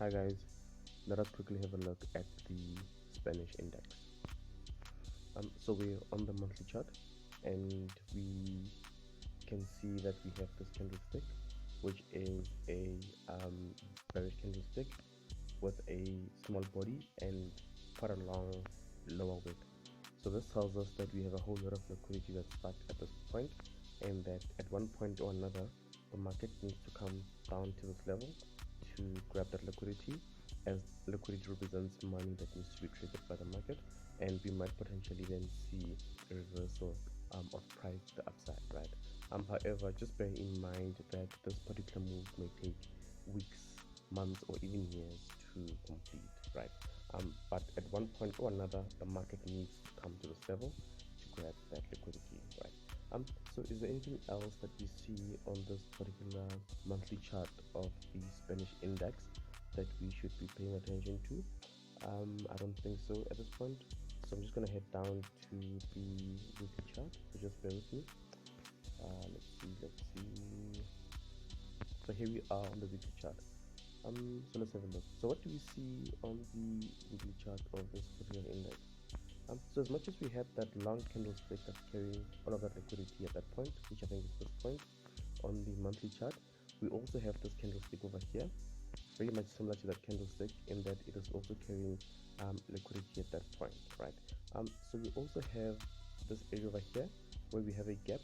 Hi guys, let us quickly have a look at the Spanish index. So we're on the monthly chart and we can see that we have this candlestick, which is a bearish candlestick with a small body and quite a long lower wick. So this tells us that we have a whole lot of liquidity that's stuck at this point, and that at one point or another the market needs to come down to this level to grab that liquidity, as liquidity represents money that needs to be traded by the market, and we might potentially then see a reversal of price to the upside, right? However, just bear in mind that this particular move may take weeks, months, or even years to complete, right? But at one point or another, the market needs to come to this level to grab that liquidity, right? So is there anything else that we see on this particular monthly chart of the Spanish index that we should be paying attention to? I don't think so at this point. So I'm just gonna head down to the weekly chart. So just bear with me. Let's see. So here we are on the weekly chart. So let's have a look. So what do we see on the weekly chart of this particular index? So as much as we have that long candlestick that's carrying all of that liquidity at that point, which I think is this point on the monthly chart, we also have this candlestick over here, very much similar to that candlestick in that it is also carrying liquidity at that point, right? So we also have this area over here where we have a gap,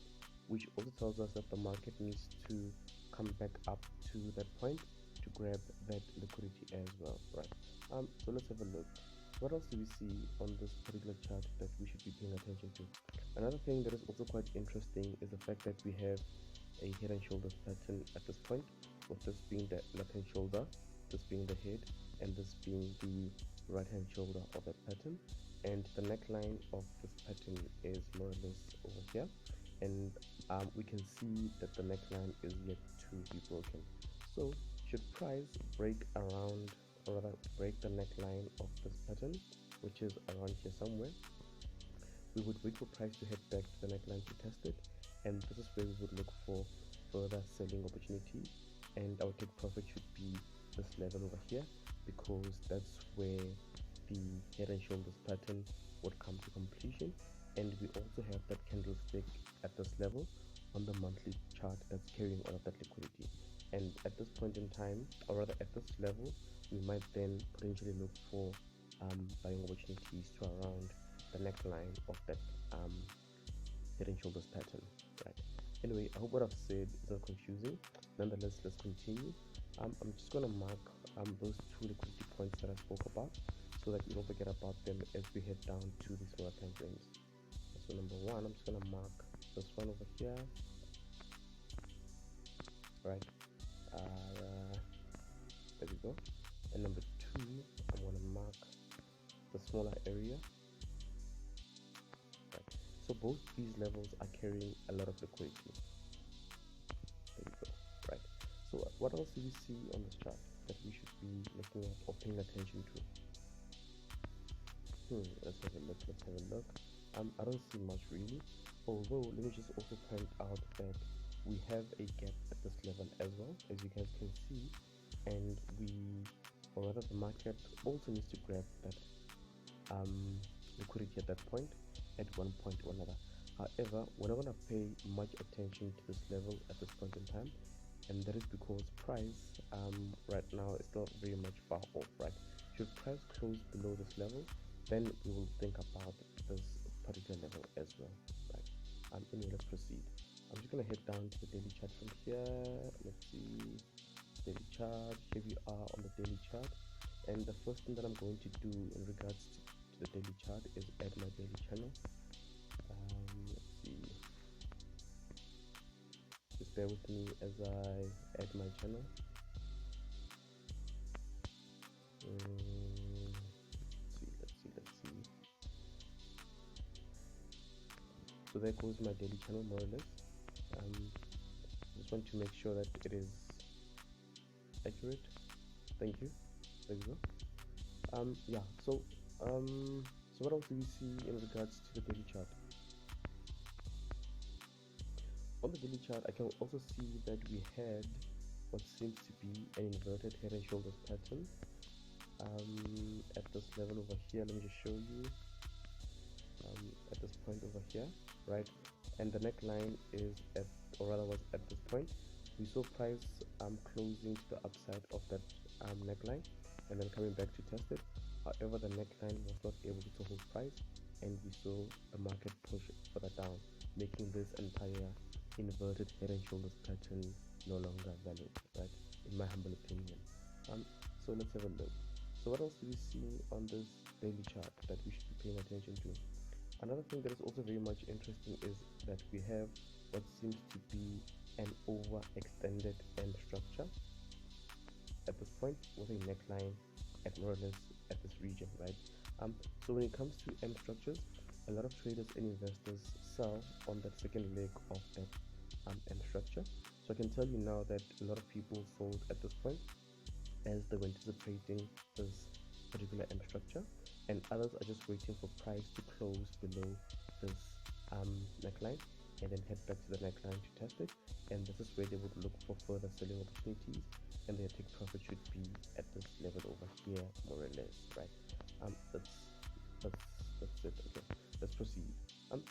which also tells us that the market needs to come back up to that point to grab that liquidity as well, right? So let's have a look. What else do we see on this particular chart that we should be paying attention to? Another thing that is also quite interesting is the fact that we have a head and shoulders pattern at this point, with this being the left hand shoulder, this being the head, and this being the right hand shoulder of that pattern. And the neckline of this pattern is more or less over here, and we can see that the neckline is yet to be broken. So should price break around, or rather break the neckline of this pattern, which is around here somewhere, we would wait for price to head back to the neckline to test it, and this is where we would look for further selling opportunity, and our take profit should be this level over here, because that's where the head and shoulders pattern would come to completion. And we also have that candlestick at this level on the monthly chart that's carrying all of that liquidity, and at this point in time, or rather at this level, we might then potentially look for buying opportunities to around the neckline of that head and shoulders pattern, right? Anyway, I hope what I've said is not confusing. Nonetheless, let's continue. I'm just going to mark those two liquidity points that I spoke about, so that we don't forget about them as we head down to the smaller time frames. So number one, I'm just going to mark this one over here, right? There we go. And number two, I'm going to mark the smaller area, right? So both these levels are carrying a lot of liquidity. There we go, right? So what else do we see on this chart that we should be looking at or paying attention to? Let's have a look. I don't see much really, although let me just also point out that we have a gap at this level as well, as you guys can see, and or rather the market also needs to grab that liquidity at that point at one point or another. However, we're not going to pay much attention to this level at this point in time, and that is because price right now is still very much far off, right? Should price close below this level, then we will think about this particular level as well, right? Anyway, let's proceed. I'm just gonna head down to the daily chart from here. Let's see, daily chart. Here we are on the daily chart, and the first thing that I'm going to do in regards to the daily chart is add my daily channel. Let's see. Just bear with me as I add my channel. Let's see. So there goes my daily channel, more or less. Just want to make sure that it is accurate. Thank you. There we go. Yeah. So what else do we see in regards to the daily chart? On the daily chart, I can also see that we had what seems to be an inverted head and shoulders pattern at this level over here. Let me just show you at this point over here, right? And the neckline is at, or rather was at this point. We saw price closing to the upside of that neckline and then coming back to test it. However, the neckline was not able to hold price, and we saw the market push further down, making this entire inverted head and shoulders pattern no longer valid, right? In my humble opinion. So let's have a look. So what else do we see on this daily chart that we should be paying attention to? Another thing that is also very much interesting is that we have what seems to be an overextended M structure at this point, with a neckline at more or less at this region, right? So when it comes to M structures, a lot of traders and investors sell on that second leg of that M structure. So I can tell you now that a lot of people sold at this point as they were anticipating this particular M structure, and others are just waiting for price to close below this neckline and then head back to the neckline to test it, and this is where they would look for further selling opportunities, and their take profit should be at this level over here, more or less, right? That's it. Okay, let's proceed.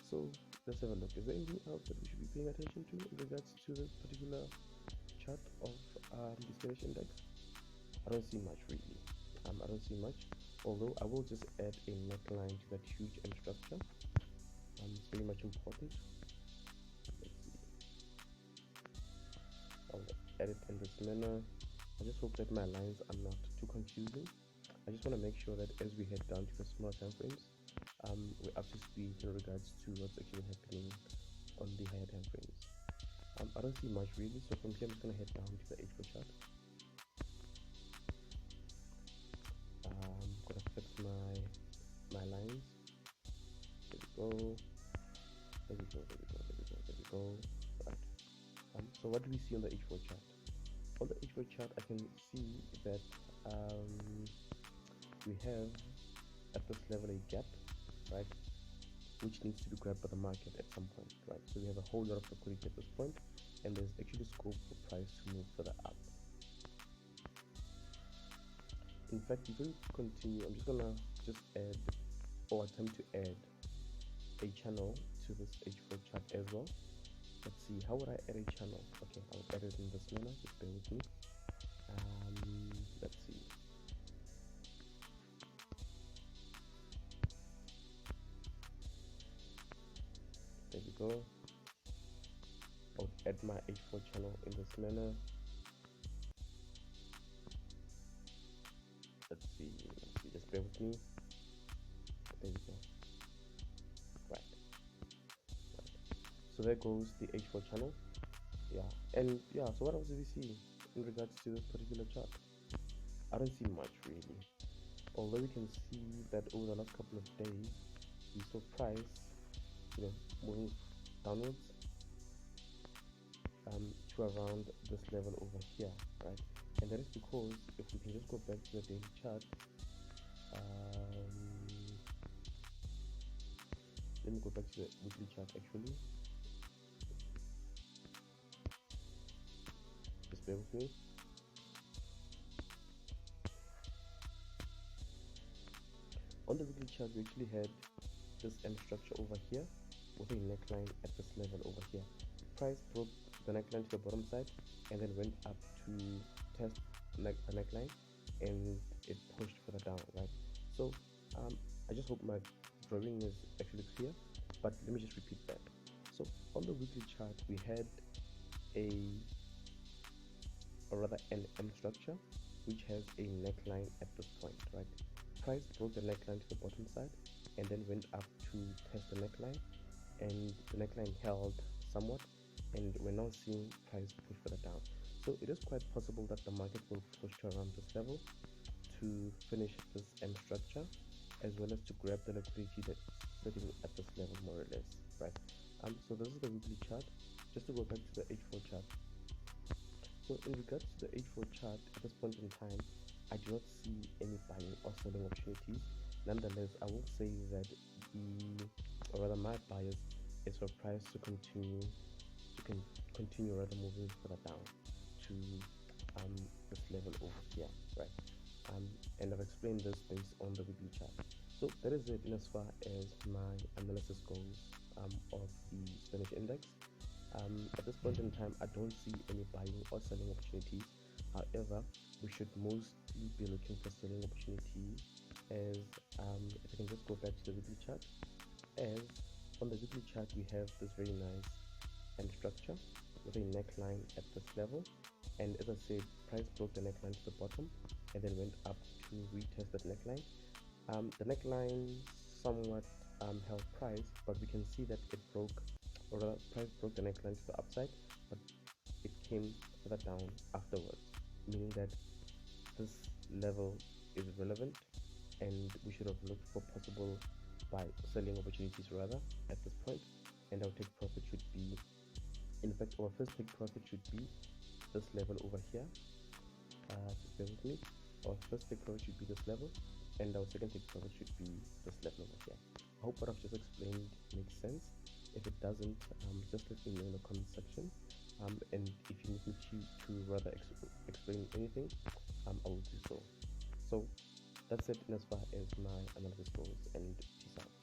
So let's have a look. Is there anything else that we should be paying attention to in regards to this particular chart of the Spanish index? I don't see much really. I don't see much, although I will just add a neckline to that huge M structure. It's very much important. Let's see. I'll add it in this manner. I just hope that my lines are not too confusing. I just want to make sure that as we head down to the smaller time frames, we're up to speed in regards to what's actually happening on the higher time frames. I don't see much really, so from here I'm just going to head down to the H4 chart. I'm going to fix my lines. There we go. There we go. There we go. There we go. There we go. Right. So what do we see on the H4 chart? On the H4 chart, I can see that we have at this level a gap, right, which needs to be grabbed by the market at some point, right? So we have a whole lot of liquidity at this point, and there's actually scope for price to move further up. In fact, if we continue, I'm just gonna add or attempt to add a channel to this H4 chart as well. Let's see, how would I add a channel? Okay, I'll add it in this manner, just bear with me. Let's see. There we go. I'll add my H4 channel in this manner. Let's see, just bear with me. There we go. Right. So there goes the H4 channel. Yeah, and yeah, so what else do we see in regards to this particular chart? I don't see much really, although we can see that over the last couple of days we saw price, moving downwards to around this level over here, right? And that is because if we can just go back to the daily chart, let me go back to the weekly chart actually. Just bear with me. On the weekly chart, we actually had this M structure over here with a neckline at this level over here. Price broke the neckline to the bottom side and then went up to test the neckline, and it pushed further down, right? So I just hope my drawing is actually clear, but let me just repeat that. So on the weekly chart, we had or rather an M structure which has a neckline at this point, right? Price broke the neckline to the bottom side and then went up to test the neckline, and the neckline held somewhat, and we're now seeing price push further down. So it is quite possible that the market will push to around this level to finish this M structure, as well as to grab the liquidity that's sitting at this level more or less, right? So this is the weekly chart. Just to go back to the H4 chart. So in regards to the H4 chart, at this point in time, I do not see any buying or selling opportunities. Nonetheless, I will say that my bias is for price to continue rather moving further down to this level over here, right? And I've explained this based on the weekly chart. So that is it in as far as my analysis goes of the Spanish index. At this point in time, I don't see any buying or selling opportunities. However, we should mostly be looking for selling opportunities, as if I can just go back to the weekly chart, as on the weekly chart we have this very nice and structure with a neckline at this level, and as I said, price broke the neckline to the bottom and then went up to retest that neckline. The neckline somewhat held price, but we can see that it broke, or rather price broke the neckline to the upside, but it came further down afterwards, meaning that this level is relevant and we should have looked for possible buy selling opportunities rather at this point, and our take profit should be, in fact our first take profit should be this level over here. Just bear with me. Our first take profit should be this level, and our second take profit should be this level over here. I hope what I've just explained makes sense. If it doesn't, just let me know in the comment section, and if you need me to rather explain anything, I will do so. So that's it in as far as my analysis goes, and peace out.